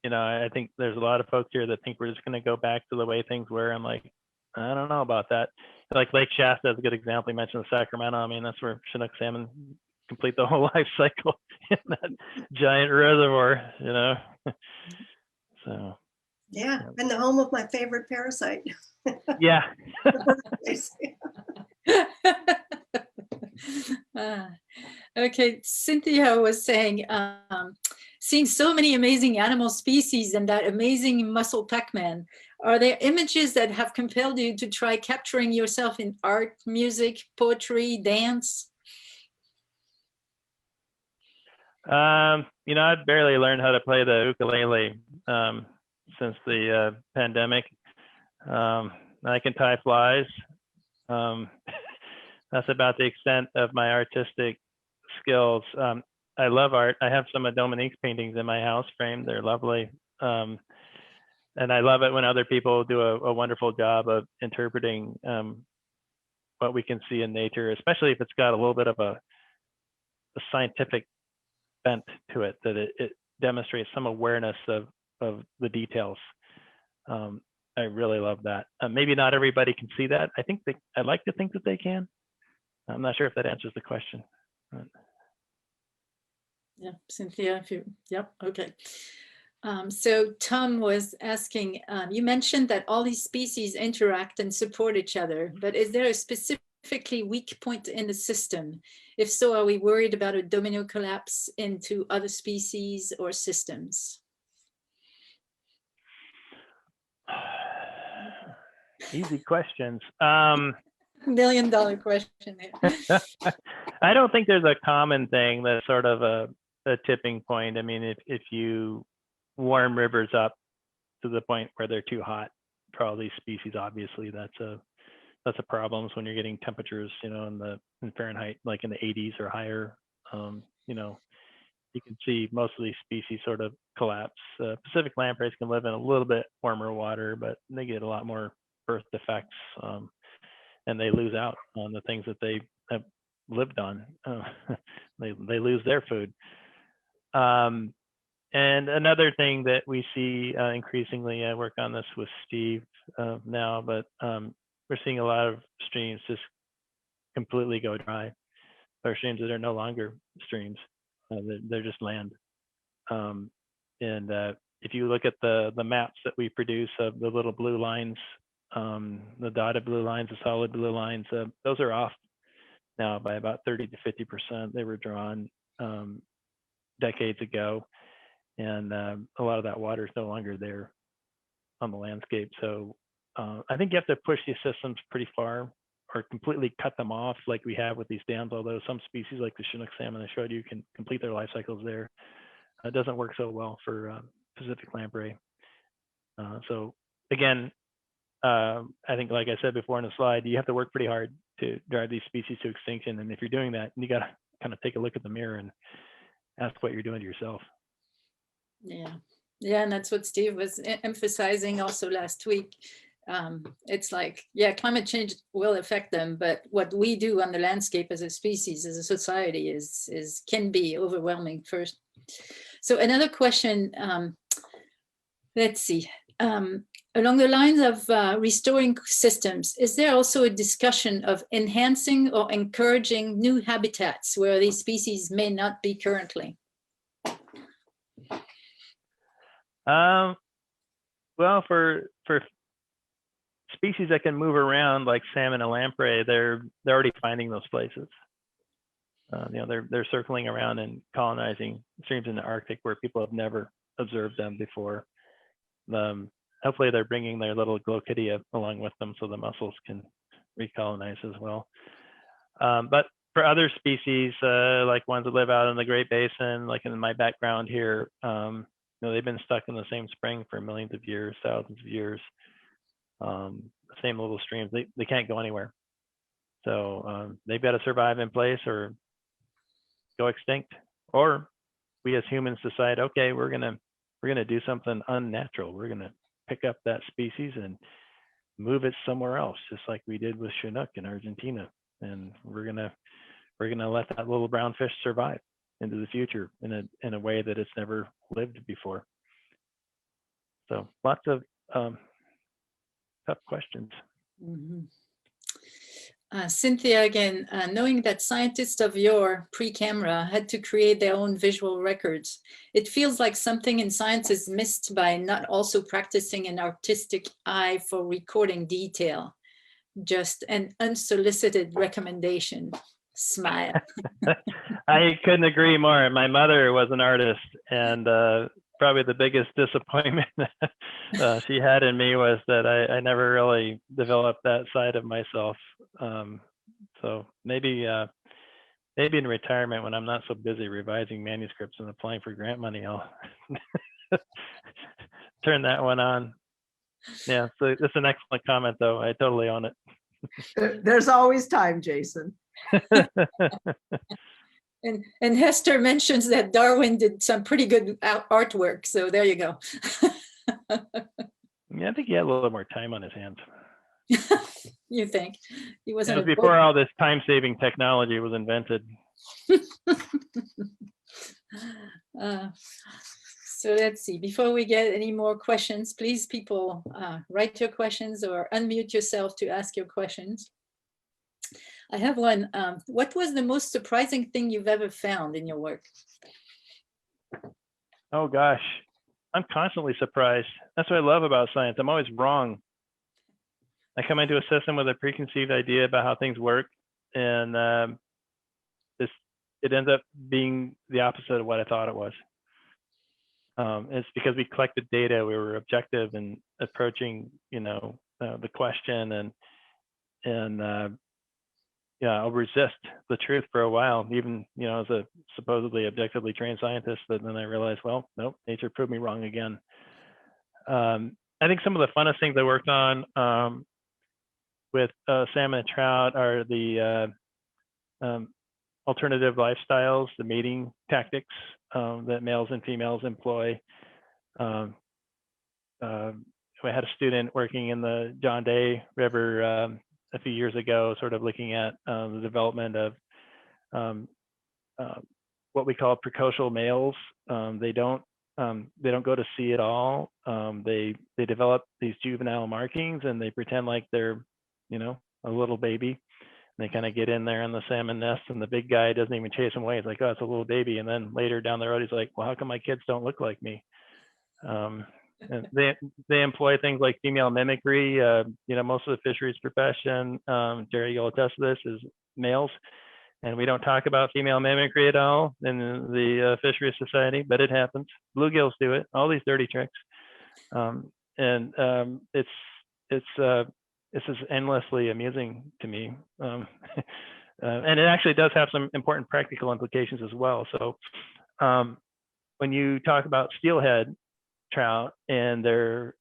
I think there's a lot of folks here that think we're just going to go back to the way things were. I'm like, I don't know about that. Like Lake Shasta is a good example. You mentioned the Sacramento. I mean, that's where Chinook salmon complete the whole life cycle in that giant reservoir, So. Yeah, and the home of my favorite parasite. Yeah. Okay, Cynthia was saying, seeing so many amazing animal species and that amazing mussel Pac-Man, are there images that have compelled you to try capturing yourself in art, music, poetry, dance? I've barely learned how to play the ukulele since the pandemic. I can tie flies. That's about the extent of my artistic skills. I love art. I have some of Dominique's paintings in my house framed. They're lovely. And I love it when other people do a wonderful job of interpreting what we can see in nature, especially if it's got a little bit of a scientific bent to it, that it demonstrates some awareness of the details. I really love that. Maybe not everybody can see that. I'd like to think that they can. I'm not sure if that answers the question. Yeah, Cynthia, yep, okay. So Tom was asking, you mentioned that all these species interact and support each other, but is there a specifically weak point in the system? If so, are we worried about a domino collapse into other species or systems? Easy questions. $1 million question there. I don't think there's a common thing that's sort of a tipping point. I mean, if you warm rivers up to the point where they're too hot for all these species, obviously that's a problem. So when you're getting temperatures, you know, in Fahrenheit, like in the 80s or higher, you know, you can see most of these species sort of collapse. Pacific lampreys can live in a little bit warmer water, but they get a lot more birth defects, and they lose out on the things that they have lived on. They lose their food. And another thing that we see increasingly, I work on this with Steve now, but we're seeing a lot of streams just completely go dry. Or streams that are no longer streams, they're just land. And if you look at the maps that we produce of the little blue lines, the dotted blue lines, the solid blue lines, those are off now by about 30 to 50%. They were drawn decades ago, and a lot of that water is no longer there on the landscape. So I think you have to push these systems pretty far or completely cut them off like we have with these dams, although some species like the Chinook salmon I showed you can complete their life cycles there. It doesn't work so well for Pacific lamprey. So again, I think, like I said before in the slide, you have to work pretty hard to drive these species to extinction. And if you're doing that, you got to kind of take a look at the mirror and ask what you're doing to yourself. Yeah, yeah, and that's what Steve was emphasizing also last week. It's like, yeah, climate change will affect them, but what we do on the landscape as a species, as a society, can be overwhelming first. So another question, let's see. Along the lines of restoring systems, is there also a discussion of enhancing or encouraging new habitats where these species may not be currently? Well, for species that can move around like salmon and lamprey, they're already finding those places. You know, they're circling around and colonizing streams in the Arctic where people have never observed them before. Hopefully they're bringing their little glochidia along with them so the mussels can recolonize as well. But for other species, like ones that live out in the Great Basin, like in my background here, you know, they've been stuck in the same spring for millions of years, thousands of years. Same little streams, they can't go anywhere. So they've got to survive in place or go extinct. Or we as humans decide, okay, we're gonna do something unnatural. We're gonna pick up that species and move it somewhere else, just like we did with Chinook in Argentina. And we're gonna let that little brown fish survive into the future in a way that it's never lived before. So lots of tough questions. Mm-hmm. Cynthia again, knowing that scientists of yore pre-camera had to create their own visual records, it feels like something in science is missed by not also practicing an artistic eye for recording detail. Just an unsolicited recommendation. Smile. I couldn't agree more. My mother was an artist, and probably the biggest disappointment she had in me was that I never really developed that side of myself. So maybe in retirement, when I'm not so busy revising manuscripts and applying for grant money, I'll turn that one on. Yeah, so it's an excellent comment, though. I totally own it. There's always time, Jason. And Hester mentions that Darwin did some pretty good artwork. So there you go. Yeah, I think he had a little more time on his hands. You think? He wasn't. It was before all this time-saving technology was invented. So let's see. Before we get any more questions, please, people, write your questions or unmute yourself to ask your questions. I have one. What was the most surprising thing you've ever found in your work? Oh gosh, I'm constantly surprised. That's what I love about science. I'm always wrong. I come into a system with a preconceived idea about how things work, and it ends up being the opposite of what I thought it was. It's because we collected data, we were objective and approaching, you know, the question, and yeah, I'll resist the truth for a while, even as a supposedly objectively trained scientist. But then I realized, well, nope, nature proved me wrong again. I think some of the funnest things I worked on with salmon and trout are the alternative lifestyles, the mating tactics that males and females employ. I had a student working in the John Day River a few years ago, sort of looking at the development of what we call precocial males. They don't go to sea at all. They develop these juvenile markings, and they pretend like they're a little baby. They kind of get in there in the salmon nest, and the big guy doesn't even chase them away. He's like, oh, it's a little baby. And then later down the road, he's like, well, how come my kids don't look like me? And they employ things like female mimicry. Most of the fisheries profession, Jerry, you'll attest to this, is males. And we don't talk about female mimicry at all in the Fisheries Society, but it happens. Bluegills do it, all these dirty tricks. It's just endlessly amusing to me. And it actually does have some important practical implications as well. So when you talk about steelhead trout and their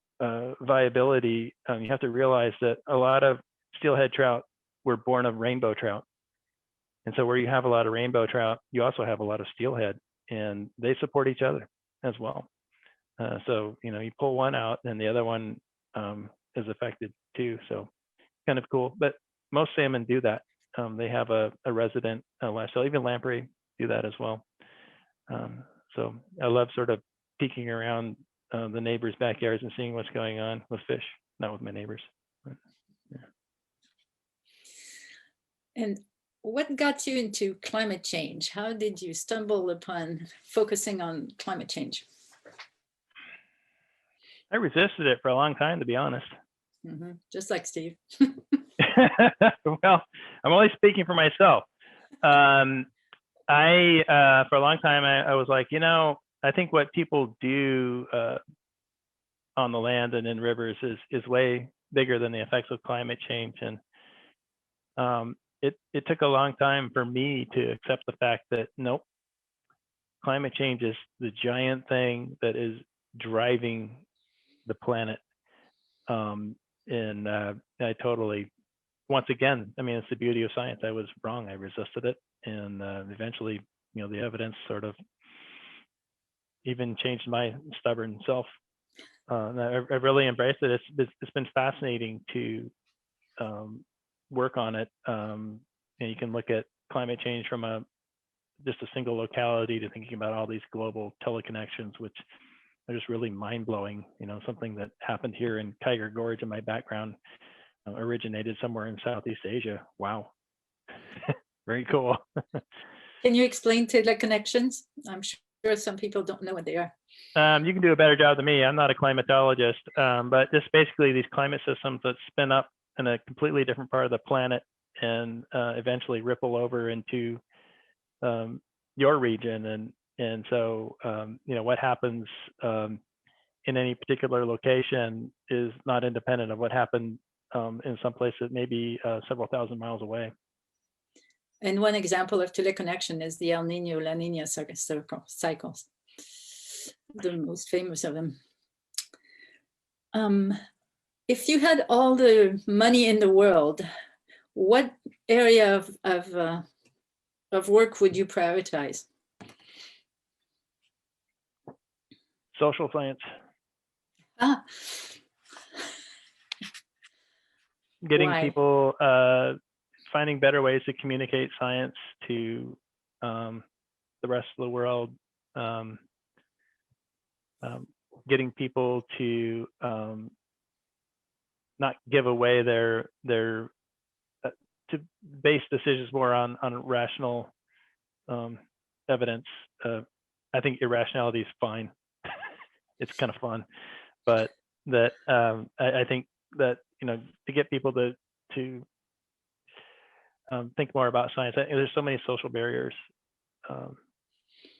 viability, you have to realize that a lot of steelhead trout were born of rainbow trout. And so where you have a lot of rainbow trout, you also have a lot of steelhead, and they support each other as well. So, you pull one out and the other one is affected too. So kind of cool, but most salmon do that. They have a resident lifestyle. Even lamprey do that as well. So I love sort of peeking around the neighbors' backyards and seeing what's going on with fish, not with my neighbors. But, yeah. And what got you into climate change? How did you stumble upon focusing on climate change? I resisted it for a long time, to be honest. Just like Steve. Well, I'm only speaking for myself. For a long time, I was like, I think what people do on the land and in rivers is way bigger than the effects of climate change. And it took a long time for me to accept the fact that, nope, climate change is the giant thing that is driving the planet. And I totally, once again, it's the beauty of science. I was wrong. I resisted it. And eventually, the evidence sort of even changed my stubborn self. I really embraced it. It's been fascinating to work on it. And you can look at climate change from just a single locality to thinking about all these global teleconnections, which are just really mind-blowing. Something that happened here in Kyger Gorge in my background originated somewhere in Southeast Asia. Wow. Very cool. Can you explain teleconnections? I'm sure some people don't know what they are. You can do a better job than me. I'm not a climatologist, but just basically these climate systems that spin up in a completely different part of the planet and eventually ripple over into your region. And so, what happens in any particular location is not independent of what happened in some place that may be several thousand miles away. And one example of teleconnection is the El Nino, La Nina cycles, the most famous of them. If you had all the money in the world, what area of work would you prioritize? Social science. Getting Why? people, finding better ways to communicate science to the rest of the world. Getting people to not give away their to base decisions more on rational evidence. I think irrationality is fine. It's kind of fun, but that I think that to get people to think more about science. There's so many social barriers.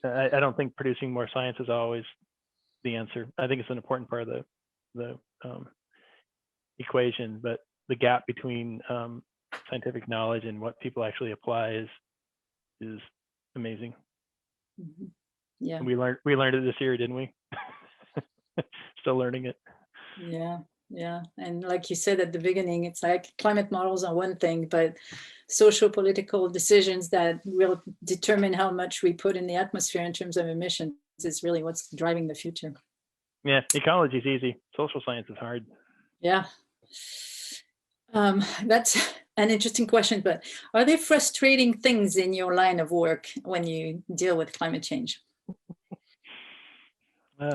I don't think producing more science is always the answer. I think it's an important part of the equation, but the gap between scientific knowledge and what people actually apply is amazing. Mhm. Yeah. And we learned it this year, didn't we? Still learning it. Yeah. And like you said at the beginning, it's like climate models are one thing, but social political decisions that will determine how much we put in the atmosphere in terms of emissions is really what's driving the future. Yeah, ecology is easy. Social science is hard. Yeah. That's an interesting question, but are there frustrating things in your line of work when you deal with climate change? Well,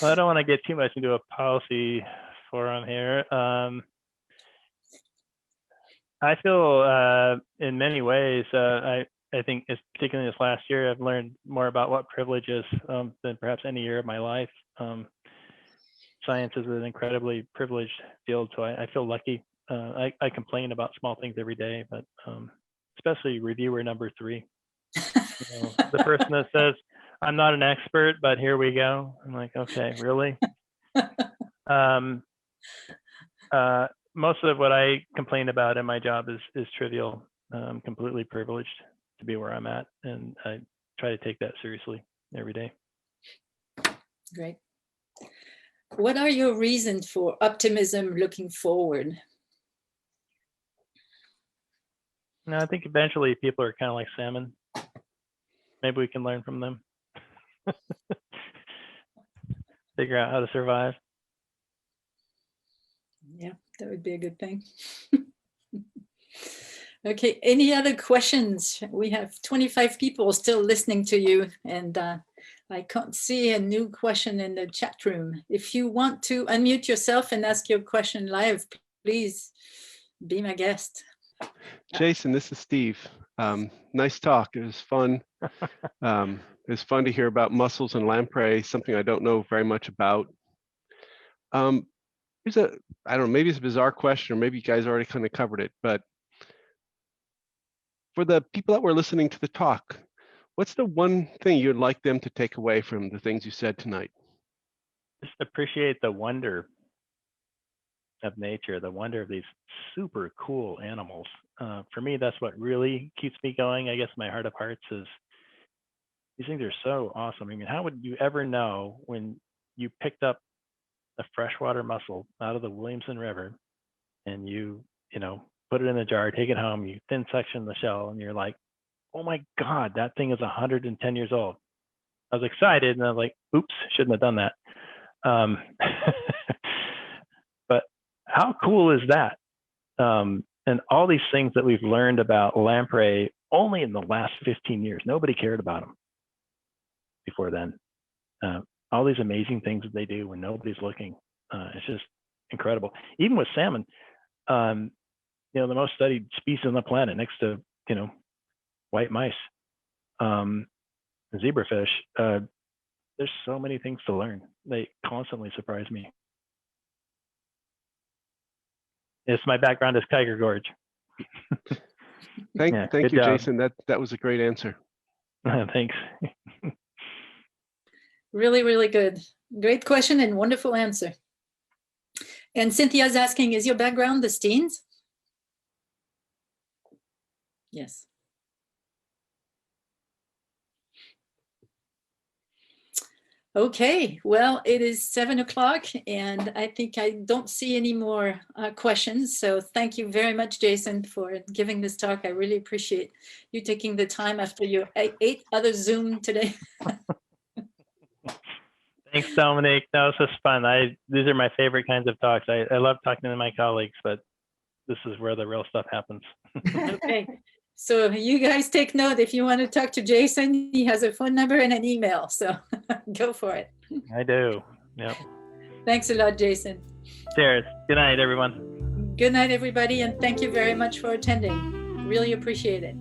I don't want to get too much into a policy forum here. I feel in many ways, I think, particularly this last year, I've learned more about what privilege is than perhaps any year of my life. Science is an incredibly privileged field, so I feel lucky. I complain about small things every day, but especially reviewer number 3. The person that says, I'm not an expert, but here we go. I'm like, okay, really? Most of what I complain about in my job is trivial. I'm completely privileged to be where I'm at, and I try to take that seriously every day. Great. What are your reasons for optimism looking forward? No, I think eventually people are kind of like salmon. Maybe we can learn from them. Figure out how to survive. Yeah, that would be a good thing. Okay, any other questions? We have 25 people still listening to you, and I can't see a new question in the chat room. If you want to unmute yourself and ask your question live, please be my guest. Jason, this is Steve. Nice talk. It was fun. It was fun to hear about mussels and lamprey, something I don't know very much about. Here's I don't know, maybe it's a bizarre question, or maybe you guys already kind of covered it, but for the people that were listening to the talk, what's the one thing you'd like them to take away from the things you said tonight? Just appreciate the wonder of nature, the wonder of these super cool animals. For me, that's what really keeps me going. I guess my heart of hearts is these things are so awesome. I mean, how would you ever know when you picked up a freshwater mussel out of the Williamson River and you put it in a jar, take it home, you thin section the shell, and you're like, oh my God, that thing is 110 years old. I was excited, and I was like, oops, shouldn't have done that. But how cool is that? And all these things that we've learned about lamprey only in the last 15 years, nobody cared about them before then. All these amazing things that they do when nobody's looking, it's just incredible. Even with salmon, the most studied species on the planet next to, white mice, zebrafish, there's so many things to learn. They constantly surprise me. Yes, my background is Kiger Gorge. Thank you, job. Jason. That was a great answer. Thanks. Really, really good. Great question and wonderful answer. And Cynthia's asking, is your background the Steens? Yes. Okay, well, it is 7 o'clock, and I think I don't see any more questions. So thank you very much, Jason, for giving this talk. I really appreciate you taking the time after your 8 other Zoom today. Thanks, Dominic. No, it's just fun. These are my favorite kinds of talks. I love talking to my colleagues, but this is where the real stuff happens. Okay, so you guys take note. If you want to talk to Jason, he has a phone number and an email, so go for it. I do. Yeah. Thanks a lot, Jason. Cheers. Good night, everyone. Good night, everybody, and thank you very much for attending. Really appreciate it.